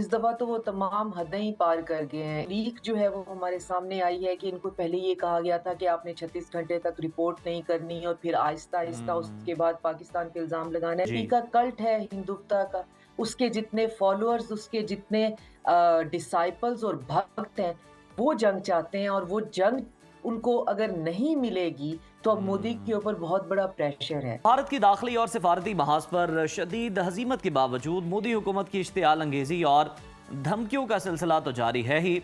इस दफ़ा तो वो तमाम हदें ही पार कर गए हैं। लीक जो है वो हमारे सामने आई है कि इनको पहले ये कहा गया था कि आपने 36 घंटे तक रिपोर्ट नहीं करनी है और फिर आहिस्ता-आहिस्ता उसके हुँ। बाद पाकिस्तान पे इल्ज़ाम लगाना है। जी। का कल्ट है हिंदुत्व का, उसके जितने फॉलोअर्स, उसके जितने डिसाइपल्स और भक्त हैं, वो जंग चाहते हैं और वो जंग उनको अगर नहीं मिलेगी, तो अब मोदी के हुँ। ऊपर बहुत बड़ा प्रेशर है। भारत की दाखिली और सिफारती महाज पर शदीद हजीमत के बावजूद मोदी हुकूमत की इश्तियाल अंगेजी और धमकियों का सिलसिला तो जारी है ही।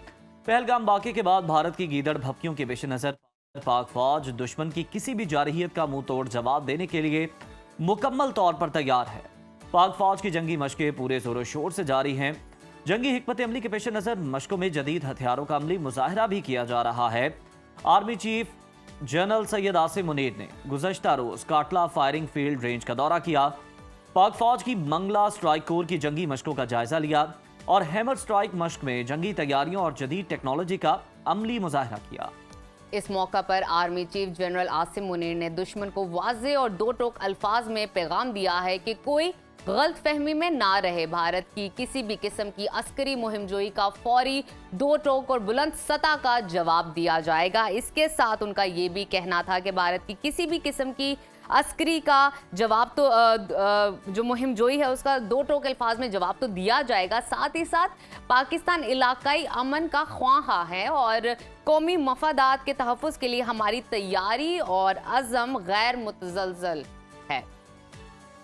पहलगाम वाक़े के बाद भारत की गीदड़ भपकियों के पेश नज़र पाक फौज दुश्मन की किसी भी जारहियत का मुंह तोड़ जवाब देने के लिए मुकम्मल तौर पर तैयार है। पाक फौज की जंगी मशकें पूरे जोरों शोर से जारी हैं। जंगी हिकमत अमली के पेश नज़र मशकों में जदीद हथियारों का अमली मुजाहरा भी किया जा रहा है। Army chief general Syed Asim Munir ने गुज़श्ता रोज काटला फायरिंग फील्ड रेंज का दौरा किया। पाक फौज की मंगला स्ट्राइक कोर की जंगी मशकों का जायजा लिया और हैमर स्ट्राइक मश्क में जंगी तैयारियों और जदीद टेक्नोलॉजी का अमली मुजाहरा किया। इस मौका पर army chief general Asim Munir ने दुश्मन को वाज़े और दो टोक अल्फाज में पैगाम दिया है कि कोई गलत फहमी में ना रहे। भारत की किसी भी किस्म की अस्करी मुहिमजोई का फौरी दो टोक और बुलंद सतह का जवाब दिया जाएगा। इसके साथ उनका ये भी कहना था कि भारत की किसी भी किस्म की अस्करी का जवाब तो जो मुहिमजोई है उसका दो टोक अल्फाज में जवाब तो दिया जाएगा। साथ ही साथ पाकिस्तान इलाकाई अमन का ख्वाहा है और कौमी मफादात के तहफ़्फ़ुज़ के लिए हमारी तैयारी और अज़म गैर मुतज़लज़ल है।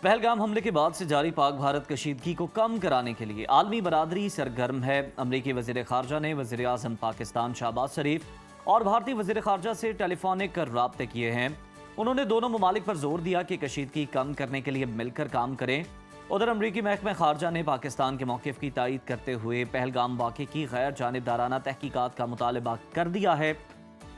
पहलगाम हमले के बाद से जारी पाक भारत कशीदगी को कम कराने के लिए आलमी बरादरी सरगर्म है। अमरीकी वज़ीर ख़ारजा ने वज़ीर आज़म पाकिस्तान शहबाज शरीफ और भारतीय वज़ीर ख़ारजा से टेलीफोनिक राब्ते किए हैं। उन्होंने दोनों ममालिक पर जोर दिया कि कशीदगी कम करने के लिए मिलकर काम करें। उधर अमरीकी महकमा ख़ारजा ने पाकिस्तान के मौक़िफ़ की तायीद करते हुए पहलगाम वाक़े की गैर जानिबदाराना तहकीकात का मुतालबा कर दिया है।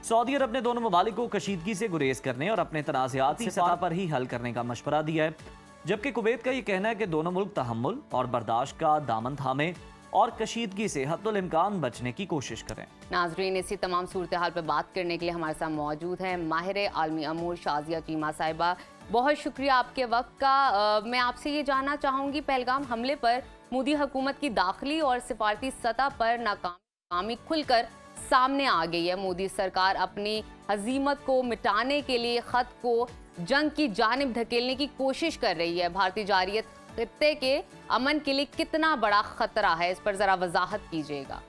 सऊदी अरब ने दोनों ममालिक को कशीदगी से गुरेज करने और अपने तनाज़ाती सतह पर ही हल करने का मशवरा दिया है, जबकि कुवैत का ये कहना है कि दोनों मुल्क तहम्मुल और बर्दाश्त का दामन थामें और कशीदगी से हद्दुल इम्कान बचने की कोशिश करें। नाजरीन, इसी तमाम सूरत हाल पर बात करने के लिए हमारे साथ मौजूद हैं माहिर आलमी अमूर शाजिया चीमा साहिबा। बहुत शुक्रिया आपके वक्त का। मैं आपसे ये जानना चाहूँगी, पहलगाम हमले पर मोदी हुकूमत की दाखिली और सिफारती सतह पर नाकामी खुलकर सामने आ गई है। मोदी सरकार अपनी हजीमत को मिटाने के लिए ख़त को जंग की जानिब धकेलने की कोशिश कर रही है। भारतीय जारहियत खित्ते के अमन के लिए कितना बड़ा खतरा है, इस पर जरा वजाहत कीजिएगा।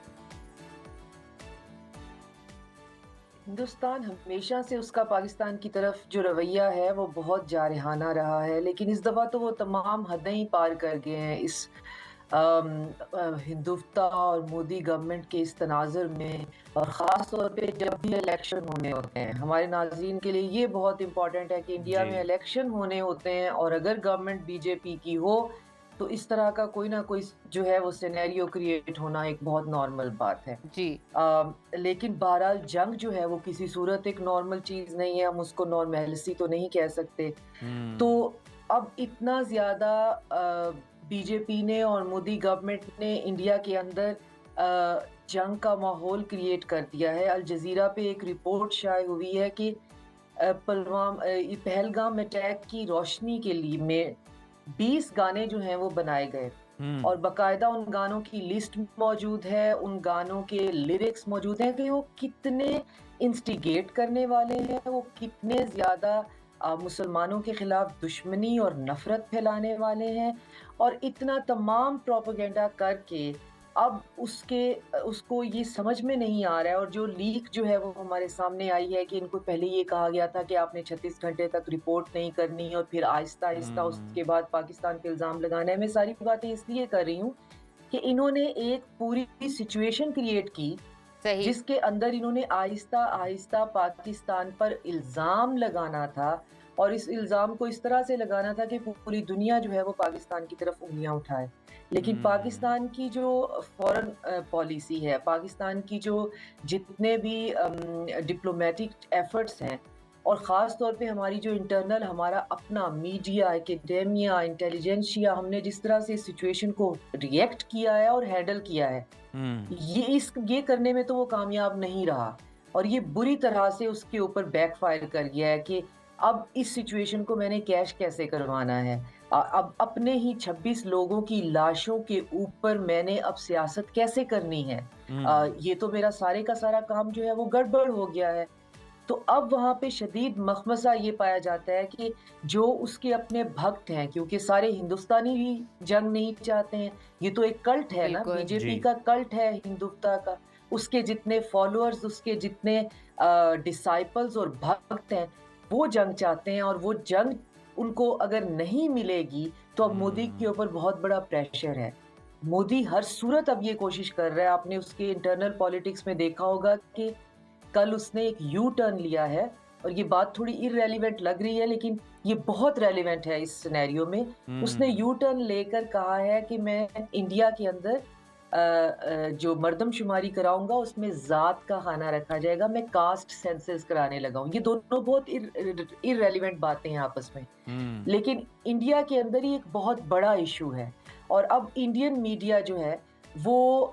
हिंदुस्तान हमेशा से उसका पाकिस्तान की तरफ जो रवैया है वो बहुत जारहाना रहा है, लेकिन इस दफ़ा तो वो तमाम हदें ही पार कर गए हैं। इस हिंदुत्व और मोदी गवर्नमेंट के इस तनाज़ुर में, और ख़ास तौर पे जब भी इलेक्शन होने होते हैं, हमारे नाज़रीन के लिए ये बहुत इम्पोर्टेंट है कि इंडिया जी। में इलेक्शन होने होते हैं और अगर गवर्नमेंट बीजेपी की हो तो इस तरह का कोई ना कोई जो है वो सिनेरियो क्रिएट होना एक बहुत नॉर्मल बात है। जी। लेकिन बहरहाल जंग जो है वो किसी सूरत एक नॉर्मल चीज़ नहीं है, हम उसको नॉर्मेलिसी तो नहीं कह सकते। तो हम्म। अब इतना ज़्यादा बीजेपी ने और मोदी गवर्नमेंट ने इंडिया के अंदर जंग का माहौल क्रिएट कर दिया है। अल जज़ीरा पे एक रिपोर्ट शाये हुई है कि पहलगाम अटैक की रोशनी के लिए में 20 गाने जो हैं वो बनाए गए हम्म। और बाकायदा उन गानों की लिस्ट मौजूद है, उन गानों के लिरिक्स मौजूद हैं कि वो कितने इंस्टिगेट करने वाले हैं, वो कितने ज़्यादा मुसलमानों के खिलाफ दुश्मनी और नफ़रत फैलाने वाले हैं, और इतना तमाम प्रोपेगेंडा करके अब उसको ये समझ में नहीं आ रहा है। और जो लीक जो है वो हमारे सामने आई है कि इनको पहले ये कहा गया था कि आपने 36 घंटे तक रिपोर्ट नहीं करनी और फिर आहिस्ता-आहिस्ता हम्म। उसके बाद पाकिस्तान पे इल्ज़ाम लगाना है। मैं सारी बातें इसलिए कर रही हूँ कि इन्होंने एक पूरी सिचुएशन क्रिएट की, सही। जिसके अंदर इन्होंने आहिस्ता-आहिस्ता पाकिस्तान पर इल्ज़ाम लगाना था और इस इल्ज़ाम को इस तरह से लगाना था कि पूरी दुनिया जो है वो पाकिस्तान की तरफ उँगलियाँ उठाए। लेकिन हम्म। पाकिस्तान की जो फ़ॉरेन पॉलिसी है, पाकिस्तान की जो जितने भी डिप्लोमेटिक एफ़र्ट्स हैं, और ख़ास तौर पे हमारी जो इंटरनल हमारा अपना मीडिया, एकेडेमिया, इंटेलिजेंसिया, हमने जिस तरह से इस सिचुएशन को रिएक्ट किया है और हैंडल किया है, हम्म। ये करने में तो वो कामयाब नहीं रहा, और ये बुरी तरह से उसके ऊपर बैकफायर कर गया है कि अब इस सिचुएशन को मैंने कैश कैसे करवाना है। अब अपने ही 26 लोगों की लाशों के ऊपर मैंने अब सियासत कैसे करनी है? हम्म। ये तो मेरा सारे का सारा काम जो है वो गड़बड़ हो गया है। तो अब वहाँ पे शदीद मखमसा ये पाया जाता है कि जो उसके अपने भक्त हैं, क्योंकि सारे हिंदुस्तानी भी जंग नहीं चाहते हैं। ये तो एक कल्ट है ना, बिल्कुल। जी। बीजेपी का कल्ट है हिंदुत्व का। उसके जितने फॉलोअर्स, उसके जितने डिसाइपल्स और भक्त हैं, वो जंग चाहते हैं, और वो जंग उनको अगर नहीं मिलेगी, तो अब मोदी के हम्म। ऊपर बहुत बड़ा प्रेशर है। मोदी हर सूरत अब ये कोशिश कर रहा है। आपने उसके इंटरनल पॉलिटिक्स में देखा होगा कि कल उसने एक यू टर्न लिया है, और ये बात थोड़ी इररेलेवेंट लग रही है, लेकिन ये बहुत रेलेवेंट है इस सिनेरियो में। उसने हम्म। यू टर्न लेकर कहा है कि मैं इंडिया के अंदर जो मर्दमशुमारी कराऊंगा उसमें जात का खाना रखा जाएगा, मैं कास्ट सेंसस कराने लगा हूँ। ये दोनों बहुत इररेलेवेंट बातें हैं आपस में, हम्म। लेकिन इंडिया के अंदर ही एक बहुत बड़ा इशू है। और अब इंडियन मीडिया जो है वो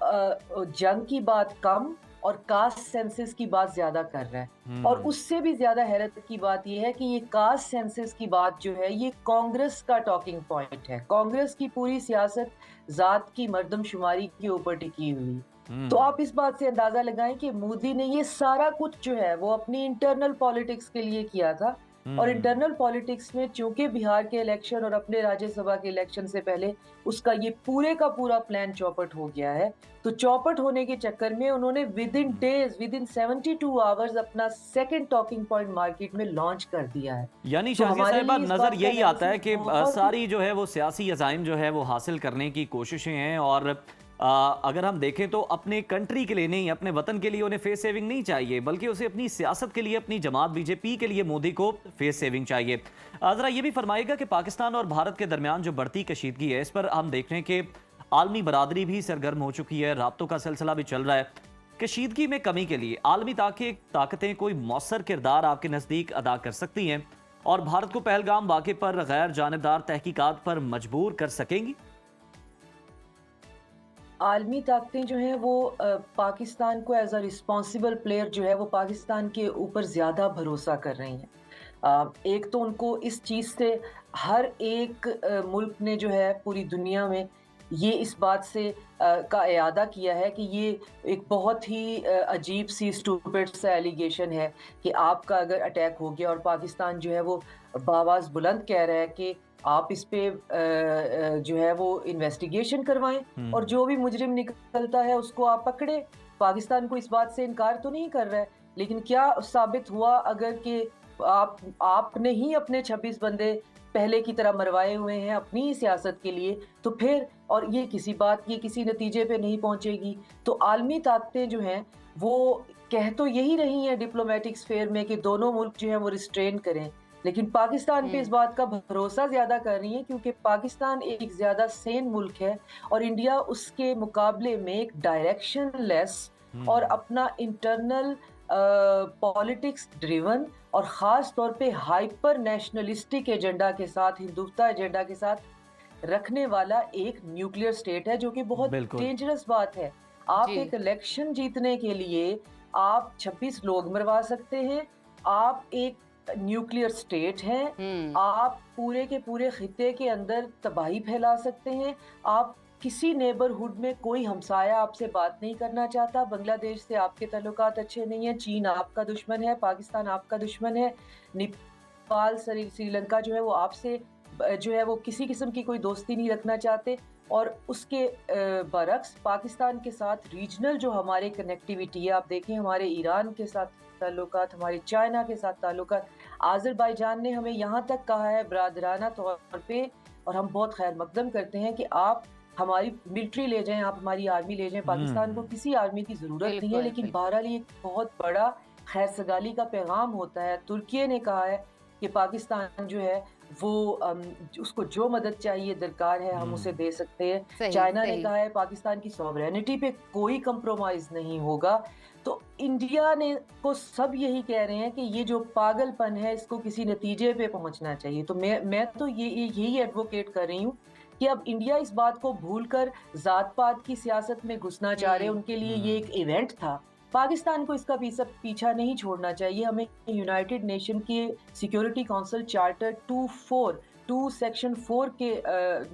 जंग की बात कम और कास्ट सेंसस की बात ज्यादा कर रहा है। और हम्म। उससे भी ज्यादा हैरत की बात यह है कि ये कास्ट सेंसस की बात जो है ये कांग्रेस का टॉकिंग पॉइंट है। कांग्रेस की पूरी सियासत जात की मर्दमशुमारी के ऊपर टिकी हुई। तो हम्म। आप इस बात से अंदाजा लगाएं कि मोदी ने ये सारा कुछ जो है वो अपनी इंटरनल पॉलिटिक्स के लिए किया था। और हम्म। इंटरनल पॉलिटिक्स में चूंकि बिहार के इलेक्शन और अपने राज्यसभा के इलेक्शन से पहले उसका ये पूरे का पूरा प्लान चौपट हो गया है। तो चौपट होने के चक्कर में उन्होंने with in days, with in 72 hours अपना सेकंड टॉकिंग पॉइंट मार्केट में लॉन्च कर दिया है। यानी तो शाज़िया हमारे साहिबा, लिए इस नज़र बात का यही आता है एनालिसिस कि बहुत ही सारी जो है वो सियासी अज़ाइम जो है वो हासिल करने की कोशिशें हैं, और अगर हम देखें तो अपने कंट्री के लिए नहीं, अपने वतन के लिए उन्हें फेस सेविंग नहीं चाहिए, बल्कि उसे अपनी सियासत के लिए, अपनी जमात बीजेपी के लिए मोदी को फेस सेविंग चाहिए। ज़रा ये भी फरमाइएगा कि पाकिस्तान और भारत के दरमियान जो बढ़ती कशीदगी है, इस पर हम देख रहे हैं कि आलमी बरादरी भी सरगर्म हो चुकी है, राब्तों का सिलसिला भी चल रहा है। कशीदगी में कमी के लिए आलमी ताकतें कोई मौसर किरदार आपके नज़दीक अदा कर सकती हैं, और भारत को पहलगाम वाक़े पर गैर जानिबदार तहकीकात पर मजबूर कर सकेंगी? आलमी ताकतें जो हैं वो पाकिस्तान को एज अ रिस्पॉन्सिबल प्लेयर जो है वो पाकिस्तान के ऊपर ज़्यादा भरोसा कर रही हैं। एक तो उनको इस चीज़ से हर एक मुल्क ने जो है पूरी दुनिया में ये इस बात से का इयादा किया है कि ये एक बहुत ही अजीब सी स्टूपिड सा एलिगेशन है कि आपका अगर अटैक हो गया, और पाकिस्तान जो है वो बावाज़ बुलंद कह रहा है कि आप इस पे जो है वो इन्वेस्टिगेशन करवाएं, और जो भी मुजरिम निकलता है उसको आप पकड़े। पाकिस्तान को इस बात से इनकार तो नहीं कर रहा है, लेकिन क्या साबित हुआ अगर कि आपने ही अपने 26 बंदे पहले की तरह मरवाए हुए हैं अपनी ही सियासत के लिए, तो फिर और ये किसी नतीजे पे नहीं पहुंचेगी। तो आलमी ताकतें जो हैं वो कह तो यही रही हैं डिप्लोमेटिक स्फेयर में कि दोनों मुल्क जो हैं वो रिस्ट्रेन करें, लेकिन पाकिस्तान पे इस हम्म। बात का भरोसा ज्यादा कर रही है, क्योंकि पाकिस्तान एक ज्यादा सेन मुल्क है, और इंडिया उसके मुकाबले में एक डायरेक्शनलेस और हम्म। अपना इंटरनल पॉलिटिक्स ड्रिवन और ख़ास तौर पे हाइपर नेशनलिस्टिक एजेंडा के साथ, हिंदुत्व एजेंडा के साथ रखने वाला एक न्यूक्लियर स्टेट है, जो कि बहुत बिल्कुल। डेंजरस बात है। आप जी। एक इलेक्शन जीतने के लिए आप 26 लोग मरवा सकते हैं, आप एक न्यूक्लियर स्टेट हैं, हम्म। आप पूरे के पूरे खित्ते के अंदर तबाही फैला सकते हैं, आप किसी नेबरहुड में कोई हमसाया आपसे बात नहीं करना चाहता, बांग्लादेश से आपके ताल्लुकात अच्छे नहीं हैं, चीन आपका दुश्मन है, पाकिस्तान आपका दुश्मन है, नेपाल, श्रीलंका जो है वो आपसे जो है वो किसी किस्म की कोई दोस्ती नहीं रखना चाहते। और उसके बरक्स पाकिस्तान के साथ रीजनल जो हमारे कनेक्टिविटी है, आप देखें हमारे ईरान के साथ ताल्लुकात, हमारे चाइना के साथ ताल्लुकात, आज़रबाईजान ने हमें यहाँ तक कहा है बरादराना तौर पे, और हम बहुत खैर मकदम करते हैं कि आप हमारी मिलिट्री ले जाएं, आप हमारी आर्मी ले जाएं। पाकिस्तान को किसी आर्मी की ज़रूरत नहीं है, बिल्कुल लेकिन बिल्कुल। बहरहाल ये एक बहुत बड़ा खैर सगाली का पैगाम होता है। तुर्की ने कहा है कि पाकिस्तान जो है वो उसको जो मदद चाहिए दरकार है हम उसे दे सकते हैं। सही चाइना ने सही। कहा है पाकिस्तान की सॉवरेनिटी पे कोई कंप्रोमाइज नहीं होगा। तो इंडिया ने को सब यही कह रहे हैं कि ये जो पागलपन है इसको किसी नतीजे पे पहुंचना चाहिए। तो मैं तो यही एडवोकेट कर रही हूँ कि अब इंडिया इस बात को भूलकर जात पात की सियासत में घुसना चाह रहे हैं। उनके लिए ये एक इवेंट था। पाकिस्तान को इसका पीछा नहीं छोड़ना चाहिए। हमें यूनाइटेड नेशन के सिक्योरिटी काउंसिल चार्टर 24 2 सेक्शन 4 के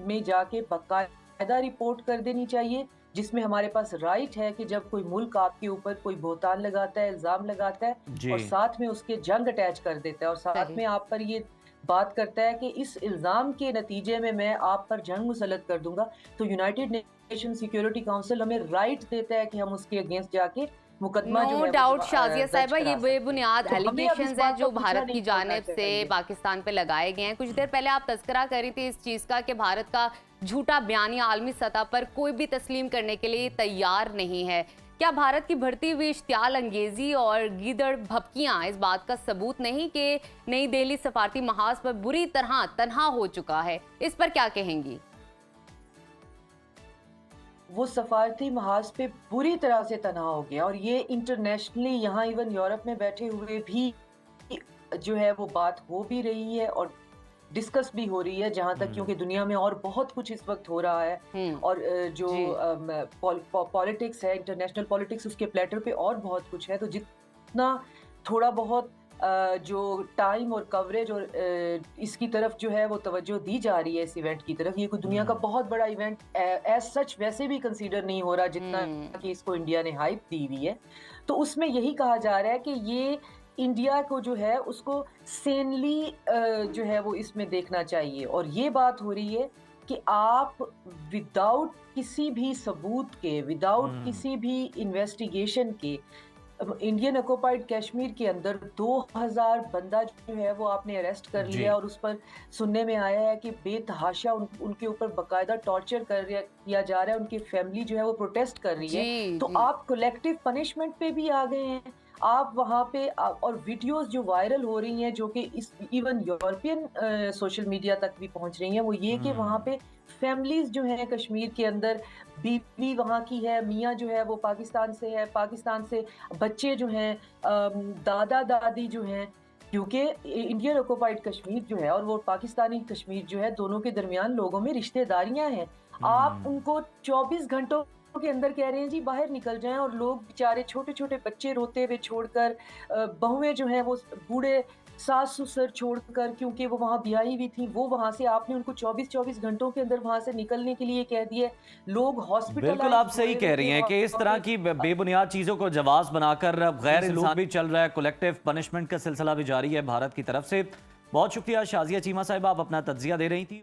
में जाके बाकायदा रिपोर्ट कर देनी चाहिए, जिसमें हमारे पास राइट है कि जब कोई मुल्क आपके ऊपर कोई बहतान लगाता है, इल्ज़ाम लगाता है जी। और साथ में उसके जंग अटैच कर देता है और साथ सही। में आप पर ये बात करता है कि इस इल्ज़ाम के नतीजे में मैं आप पर जंग मुसल्लत कर दूँगा, तो यूनाइटेड नेशन सिक्योरिटी काउंसिल हमें राइट देता है कि हम उसके अगेंस्ट जाके मुकदमा जो नो है वो डाउट शाजिया दर्ज साहिबा, करा ये सकते हैं। बेबुनियाद तो हमें अब इस एलिगेशंस हैं बात जो का पीछा भारत नहीं की छोड़ना जानिब से चाहिए। पाकिस्तान पे लगाए गए हैं। कुछ देर पहले आप तज़किरा कर रही थी इस चीज़ का कि भारत का झूठा बयानिया आलमी सतह पर कोई भी तस्लीम करने के लिए तैयार नहीं है। क्या भारत की बढ़ती हुई इश्तियाल अंगेजी और गीदड़ भपकियां इस बात का सबूत नहीं कि नई दिल्ली सफारती महाज पर बुरी तरह तनहा हो चुका है? इस पर क्या कहेंगी? वो सफारती महाज पे बुरी तरह से तनहा हो गया और ये इंटरनेशनली यहाँ इवन यूरोप में बैठे हुए भी जो है वो बात हो भी रही है और डिस्कस भी हो रही है, जहाँ तक क्योंकि दुनिया में और बहुत कुछ इस वक्त हो रहा है और जो जी। पॉलिटिक्स है, इंटरनेशनल पॉलिटिक्स, उसके प्लेटर पे और बहुत कुछ है। तो जितना थोड़ा बहुत जो टाइम और कवरेज और इसकी तरफ जो है वो तवज्जो दी जा रही है इस इवेंट की तरफ, ये कोई दुनिया का बहुत बड़ा इवेंट एज सच वैसे भी कंसीडर नहीं हो रहा जितना कि इसको इंडिया ने हाइप दी हुई है। तो उसमें यही कहा जा रहा है कि ये इंडिया को जो है उसको सेनली जो है वो इसमें देखना चाहिए और ये बात हो रही है कि आप विदाउट किसी भी सबूत के, विदाउट किसी भी इन्वेस्टिगेशन के इंडियन ऑक्युपाइड कश्मीर के अंदर 2000 बंदा जो है वो आपने अरेस्ट कर जी। लिया और उस पर सुनने में आया है कि बेतहाशा उनके ऊपर बकायदा टॉर्चर किया जा रहा है, उनकी फैमिली जो है वो प्रोटेस्ट कर रही है। जी, तो जी। आप कलेक्टिव पनिशमेंट पे भी आ गए हैं। आप वहाँ पे और वीडियोस जो वायरल हो रही हैं जो कि इस इवन यूरोपियन सोशल मीडिया तक भी पहुँच रही हैं, वो ये कि वहाँ पे फैमिलीज जो हैं कश्मीर के अंदर, बीवी वहाँ की है, मियाँ जो है वो पाकिस्तान से है, पाकिस्तान से बच्चे जो हैं, दादा दादी जो हैं, क्योंकि इंडियन ऑक्युपाइड कश्मीर जो है और वो पाकिस्तानी कश्मीर जो है, दोनों के दरमियान लोगों में रिश्तेदारियां हैं। आप उनको 24 घंटों के अंदर कह रहे हैं जी बाहर निकल जाएं और लोग बेचारे छोटे छोटे बच्चे रोते हुए छोड़कर, बहुएं जो हैं वो बूढ़े सास ससुर छोड़कर, क्योंकि वो वहाँ ब्याही हुई थी, वो वहाँ से आपने उनको 24 घंटों के अंदर वहाँ से निकलने के लिए कह दिया। लोग हॉस्पिटल बिल्कुल आप सही कह रही हैं कि इस तरह की बेबुनियाद चीजों को जवाब बनाकर गैर इंसान भी चल रहा है, कलेक्टिव पनिशमेंट का सिलसिला भी जारी है भारत की तरफ से। बहुत शुक्रिया शाजिया चीमा साहिबा, आप अपना तज्जिया दे रही थी।